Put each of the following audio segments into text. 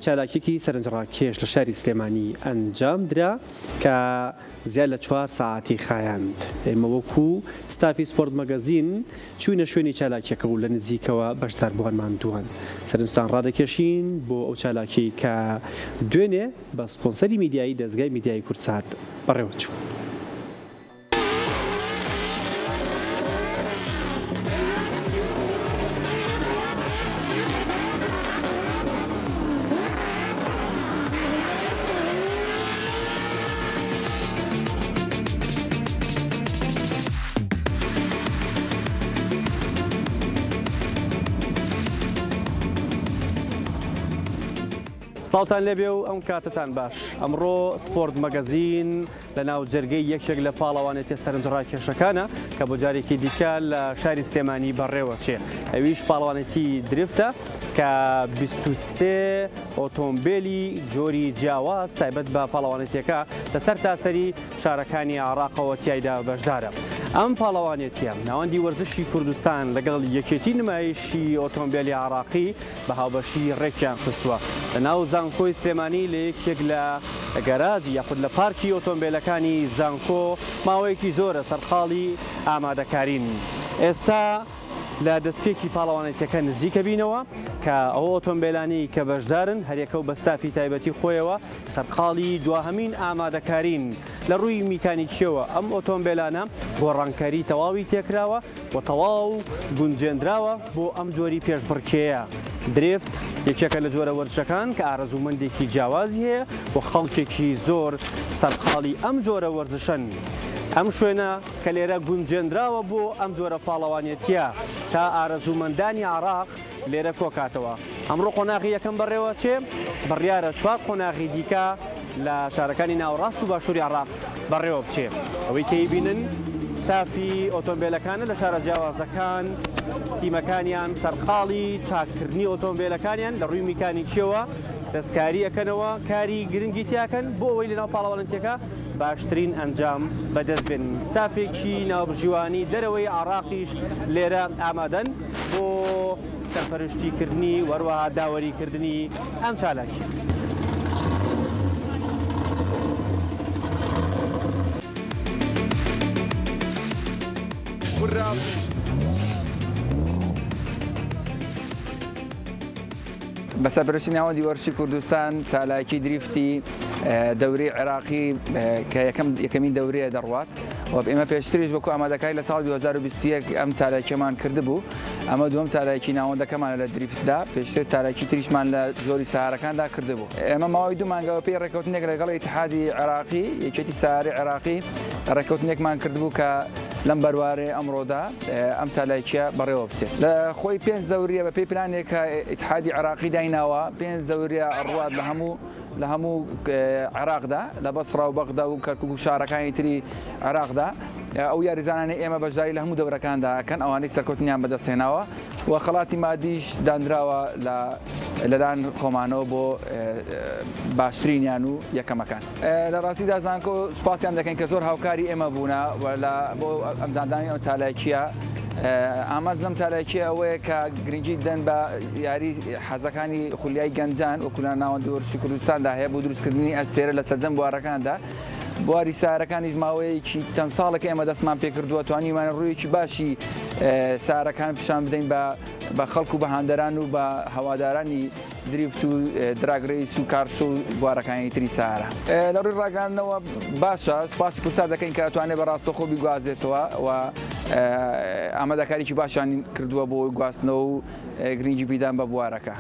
چالاکیکی سەرنجڕاکێش لە شاری سلێمانی ئەنجام درا کە زیاد لە 4 ساعتی خایاند. ئێمە وەکو ستافی سپۆرت مەگەزین چووینە شوێنی چالاکیەکە و لە نزیکەوە بەشداربووانمان دووان. سەرنجستان ڕادەکێشین بۆ ئەو چالاکی کە دوێنێ بە سپۆنسەری میدیایی دەستگای میدیای کورتسات بەڕێوە چوو. سڵاوتان لێبێ و ئەم کاتتان باش. ئەمڕۆ سپۆرت مەگەزین لە ناو جەرگەی یەکێک لە پاڵەوانێتی سەرنجڕاکێشەکانە کە بۆ جارێکی دیکە لە شاری سلێمانی بەڕێوە چێ. ئەویش پاڵەوانێتی دریفتە کە 23 ئۆتۆمبیلی جۆری جیاواز تایبەت بە پاڵەوانێتیەکە لەسەر تاسەری شارەکانی عێراقەوە تیایدا بەشدارە. ئەم پاڵەوانێتیە ناوەندی وەرزشی کوردستان لەگەڵ یەکێتی نمایشی ئۆتۆمبیلی عێراقی بە هاوبەشی ڕێکیان خستووە. لەناو زانکۆی سلێمانی لە یەکێک لە گەراجی یاخود لە پارکی ئۆتۆمبیلەکانی زانکۆ ماوەیەکی زۆرە سەرقاڵی ئامادەکارین. ئێستا لە دەستپێکی پاڵەوانێتیەکە نزیکە بینەوە کە ئەو ئۆتۆمبیلانی کە بەشدارن هەرێکە و بە ستافی تایبەتی خۆیەوە سەرقاڵی دواهەمین ئامادەکارین. لە ڕووی میکانیکیەوە ئەم ئۆتۆمبیلانە گۆڕانکاری تەواوی تێکراوە و تەواو گونجێنراوە بۆ ئەم جۆری پێشبڕکێیە. درێفت یەکێکە لە جۆرە وەرزشەکان کە ئارەزوومەندێکی جیاوازی هەیە و خەڵکێکی زۆر سەرقاڵی ئەم جۆرە وەرزشەن. ئەم شوێنە کە لێرە گونجێنراوە بۆ ئەم جۆرە پاڵەوانێتیە تا ئارەزوومەندانی عێراق لێرە کۆکاتەوە. ئەمڕۆ قۆناغی یەکەم بەڕێوە چێ بڕیارە 4 قۆناغی دیکە لە شارەکانی ناوەڕاست و باشووری عێراق بەڕێوە بچێ. ئەوەی کەیبینن ستافی ئۆتۆمبیلەکانە لە شارە جیاوازەکان تیمەکانیان سەرقاڵی چاکردنی ئۆتۆمبیلەکانیان لە ڕووی میکانیکیەوە دەستکاری ئەەکەنەوە کاری گرنگی تیاکەن بۆ ئەوەی لەناو پاڵەوانێتیەکە باشترین ئەنجام بەدەستبێن. ستافێکی ناوبژیوانی دەرەوەی عێراقیش لێرە ئامادەن بۆ سەرپەرشتیکردنی وەروەها داوەریکردنی ئەم چالاکی. بەسەرپەرشتی ناوەندی وەرزشی کوردستان چالاکی دریفتی دەورەی عێراقی کە یەکەمین دەورەیە دەڕوات و ئێمە پێشتریش وەکو ئامادەکاری لە ساڵی 2021 ئەم چالاکیەمان کردبوو. ئەمە دووەم چالاکی ناوەندەکەمان لە دریفتدا، پێشتر چالاکی تریشمان لە جۆری سەهارەکاندا کردبوو. ئێمە ماوەی 2 مانگەوە پێی ڕێکەوتنێک لەگەڵ ئیتحادی عێراقی یەکێتی سەهاری عێراقی ڕێکەوتنێکمان کردبوو کە لەم بەروارەی ئەمڕۆدا ئەم چالاکیە بەڕێوە بچێت. لە خۆی 5 دەوریە بە پێی پلانێک کە ئیتحادی عێراقی دایناوە 5 دەوریە ڕوات لە هەموو عێراقدا لە بەسڕا و بەغدا و کەرکوک و شارەکانی تری عێراقدا. ئەو یاریزانانی ئێمە بەشداری لە هەموو دەورەکاندا ئەکەن ئەوانەی سەرکەوتنیان بەدەستهێناوە و خەڵاتی مادیش دانراوە لەلایەن خۆمانەوە بۆ باشترینیان و یەکەمەکان. لە ڕاستیدا زانکۆ سوپاسیان دەکەین کە زۆر هاوکاری ئێمە بوونە بۆ ئەمزاندانی ئەو چالاکیە. ئاماز لەم چالاکیە ئەوەیە کە گرنگی بدەن بە یاری حەزەکانی خولیای گەنجان وەکو لە ناوەندی وەرزشی کوردستاندا هەیە بۆ دروستکردنی ئەستێرە لە سەرجەم بوارەکاندا. بواری سارەکانیش ماوەیەکی چەند ساڵێکە ئێمە دەستمان پێکردووە توانیمانە ڕوویەکی باشی سارەکان پیشان بدەین بە خەڵک و بەهاندەران و بە هەوادارانی دریفت و دراگڕیس و کارشە و بوارەکانی تری سارە. لە ڕووی ڕاگەاندنەوە باشە سوپاسی کورسات دەکەین کە توانێت بەڕاستەوخۆ بیگوازێتەوە و ئامادەکاریی باشیان کردووە بۆ گواستنەوە و گرنگی بیدان بە بوارەکە.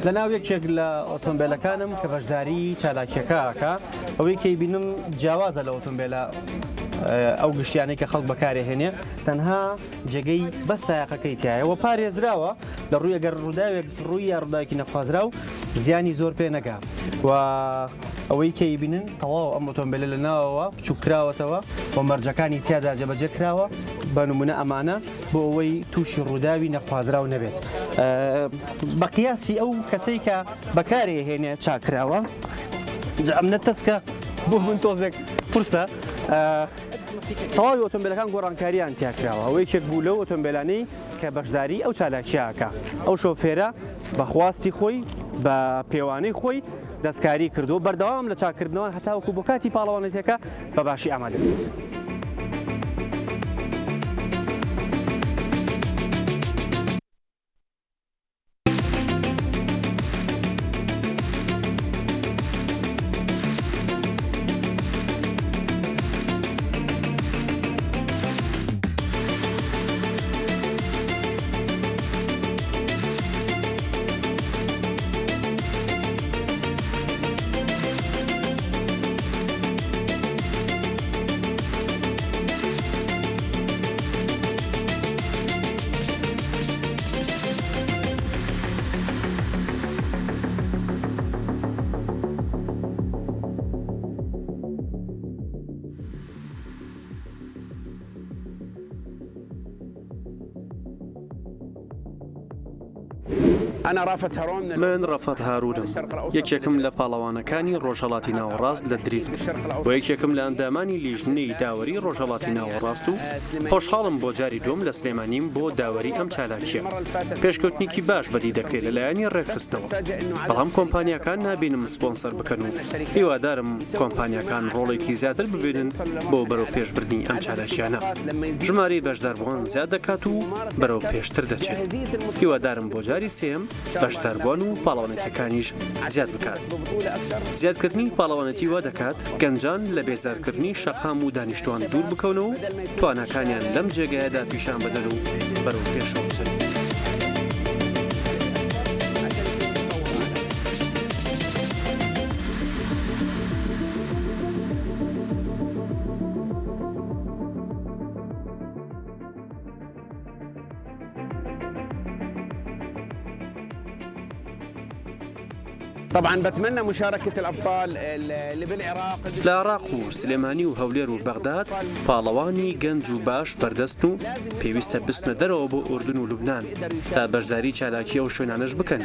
لە ناو یەکێک لە ئۆتۆمبیلەکانم کە بەشداری چالاکیەکەکە ئەوەی کەیبینم جیاوازە لە ئۆتۆمبیلە ئەو گشتیانەی کە خەڵک بەکارهێنێ تەنها جێگەی بە سایقەکەی تایە و پارێزراوە لە ڕووی ئەگەر ڕووداوێک ڕووی یا ڕووداوێکی نەخوازرا و زیانی زۆر پێ نەگا و ئەوەی کەیبینن تەواو ئەم ئۆتۆمبیلە لە ناوەوە بچووکراوەتەوە و مەرجەکانی تیادا جێبەجێ کراوە بە نمونە ئەمانە بۆ ئەوەی تووشی ڕووداوی نەخوازراو نەبێت. بە قیاسی ئەو کەسەی کە بەکارێهێنێ چاکراوە ئەم نەتەسکە بۆ من تۆزێک پرسە تەواوی ئۆتۆمبیلەکان گۆڕانکاریان تیاکراوە ئەوەی یەکێک بوو لەو ئۆتۆمبیلانەی کە بەشداری ئەو چالاکیاکە ئەو شۆفێرە بەخواستی خۆی بە پێوانەی خۆی دەستکاری کردو بەردەوام لە چاکردنەوە هەتاوەکو بۆ کاتی پاڵەوانێتەکە بە باشی ئامادە بێت. من ڕەفەت هارونم یەکێکم لە پاڵەوانەکانی ڕۆژهەڵاتی ناوەڕاست لە دریفت و یەکێکم لە ئەندامانی لیژنەی داوەری ڕۆژهەڵاتی ناوەڕاست و خۆشحاڵم بۆ جاری دوم لە سلێمانیم بۆ داوەری ئەم چالاکیە پێشکەوتنیکی باش بەدی دەکرێت لەلایەنی ڕێکخستنەوە بەڵام کۆمپانیەکان نابینم سپۆنسەر بکەن و هیوادارم کۆمپانیەکان ڕۆڵێکی زیاتر ببینن بۆ بەرەو پێشبردنی ئەم چالاکیانە ژمارەی بەشداربووان زیاد دەکات و بەرەو پێشتر دەچێت هیوادارم بۆ جاری سێم بەشداربوون و پاڵەوانێتەکانیش زیاد بکات. زیادکردنی پاڵەوانەتی وا دەکات گەنجان لە بێزارکردنی شەقام و دانیشتوان دوور بکەونەوە و توانەکانیان لەم جێگایەدا پیشان بدەن و بەرەو پێشەوە بچن. طبعا بتمنى مشاركة الأبطال اللي بالعراق لە عراق و سلێمانی و هەولێر و بەغداد پاڵەوانی گەنج و باش بەردەست و پێویستە بچنە دەرەوە بۆ ئوردن و لوبنان تا بەشداری چالاکیە و شوێنانەش بکەن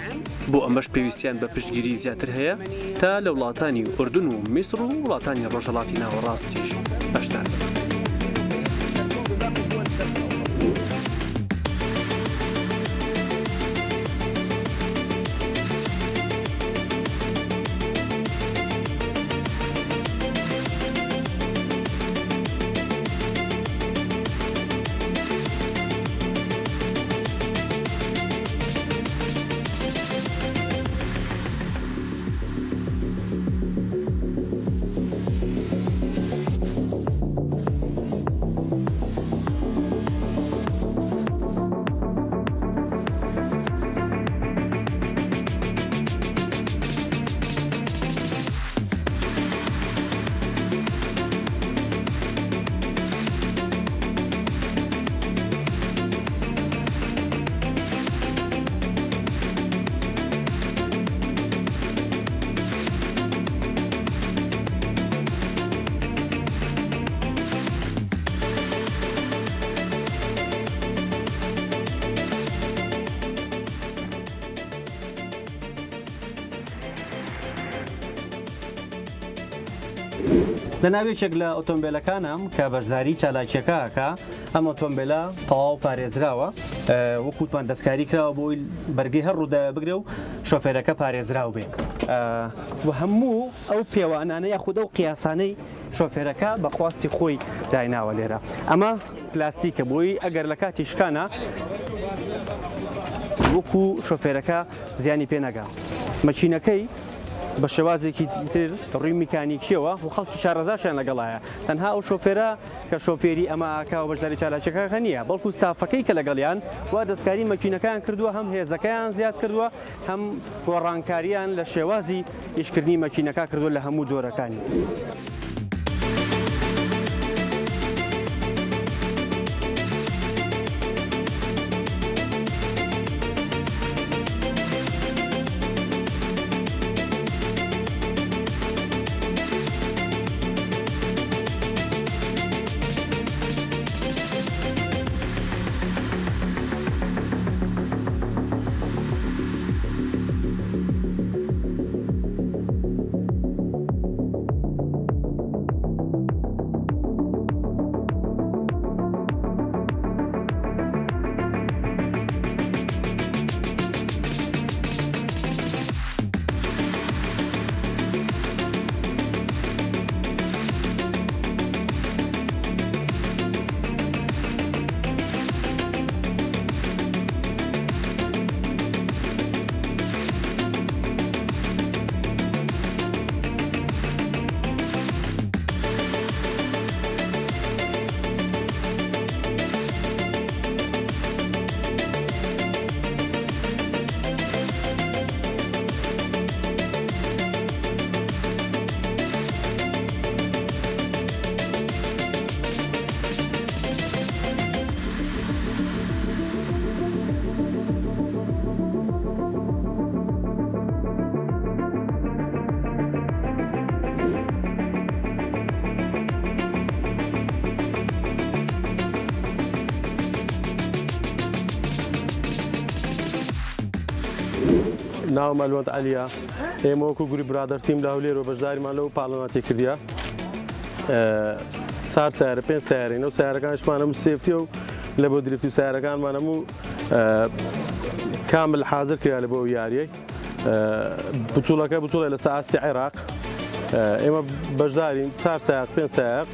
بۆ ئەمەش پێویستیان بە پشتگیری زیاتر هەیە تا لە وڵاتانی ئوردن و میسر و وڵاتانی ڕۆژهەڵاتی ناوەڕاستیش بەشدار بن. لە ناوێکێک لە ئۆتۆمبیلەکانم کە بەشداری چالاکیەکەکە ئەم ئۆتۆمبیلە تەواو پارێزراوە وەکووتمان دەستکاری کراوە بۆی بەرگەی هەر ڕوودا بگرێ و شۆفێرەکە پارێزراو بێ و هەموو ئەو پێوانانە یاخود ئەو قیاسانەی شۆفێرەکە بەخواستی خۆی دایناوە لێرە ئەمە پلاستیکە بۆی ئەگەر لە کاتی شکانە وەکو شۆفێرەکە زیانی پێ نەگا مەچینەکەی بە شێوازێکی تر ڕووی میکانیکیەوە و خەڵکی شارەزاشیان لەگەڵایە تەنها ئەو شۆفێرە کە شۆفێری ئەمە ئاکا و بەشداری چالاکیەکە نییە بەڵکو ستافەکەی کە لەگەڵیان وا دەستکاری مەکینەکەیان کردووە هەم هێزەکەیان زیاد کردووە هەم گۆڕانکاریان لە شێوازی ئیشکردنی مەکینەکە کردووە لە هەموو جۆرەکانی. ناو مەلوەند عەلیە ئێمە وەکو گروپ برادەر تیم لە هەولێر و بەشداریمان لەو پاڵۆناتی کردیە 4 سیارە 5 سیارین ئەو سیارەکانشمان هەموو سێفتی و لە بۆ دریفتی و سیارەکانمان هەموو کامل حاضر کرا لە بۆ یاریەی بتوڵەکە بتوڵێ لە سەعاستی عێراق ئێمە بەشدارین 4 سایق 5 سایق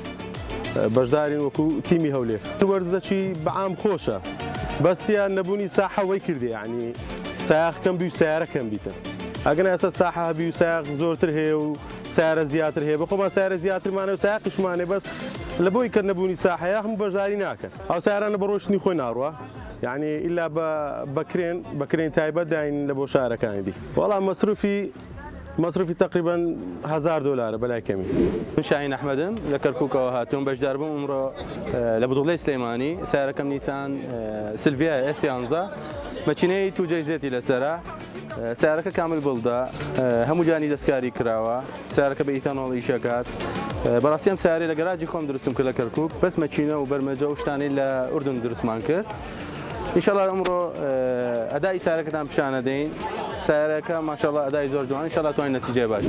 بەشدارین وەکو تیمی هەولێر وەرزەکی بەعام خۆشە بەسیان نەبوونی ساحەوەی کردی یعنی سایقکەم بی و سیارەکەم بیتن ئەگەر ئێستا ساحە هەبی و سایق زۆرتر هەیە و سیارە زیاتر هەیە بەخۆمان سیارە زیاترمانە و سایقیشمانێ بەس لە بۆی کە نەبوونی ساحەیە هەموو بەشداری ناکەن ئەو سیارانە بە ڕۆشنی خۆی ناڕوە یعنی ئیلا بەکرێن تایبەت داین لە بۆ شارەکانی دی وەڵام مەصرفی تقریبا $1000 بەلای کەمی. من شاهین ئەحمەدم لە کەرکووکەوە هاتووم بەشدار بووم ئەمڕۆ لە بەدوڵەی سلەیمانی سیارەکەم نیسان سلڤیا S11 مەچینەی توجەیزێتی لەسەرە سیارەکە کامل بڵدا هەموو جانی دەستکاری کراوە سیارەکە بە ئیتانۆڵ ئیشەکات بەڕاستی ئەم سیارەی لە گەراجی خۆم دروستم کرد لە کەرکووک بەس مەچینە و بەرمەجە و شتانەی لە ئوردن دروستمان کرد ئینشاڵڵا ئەمڕۆ ئەدای سیارەکەتان پیشانە دەین سیارەکە ماشاءڵڵا ئەدای زۆر جوان ئینشاڵڵا توانین نەتیجەی باش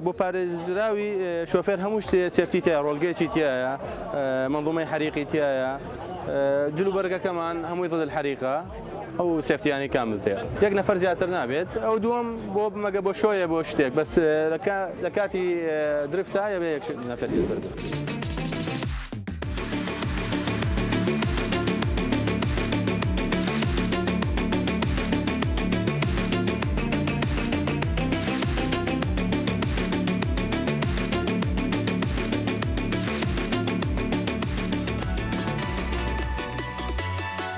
بۆ پارێزراوی شۆفێر هەموو شتێ سێفتی تایە ڕۆڵگەیەکی تایە منظومەی حەریقی تایە جلوبەرگەکەمان هەمووی ضد الحەریقە ئەو سێفتیانی کامل تەیە یەک نەفەر زیاتر نابێت ئەو دووەم بۆ مەگە بۆ شۆیە بۆ شتێک بەس لە کاتی درفتە یەک نەفەر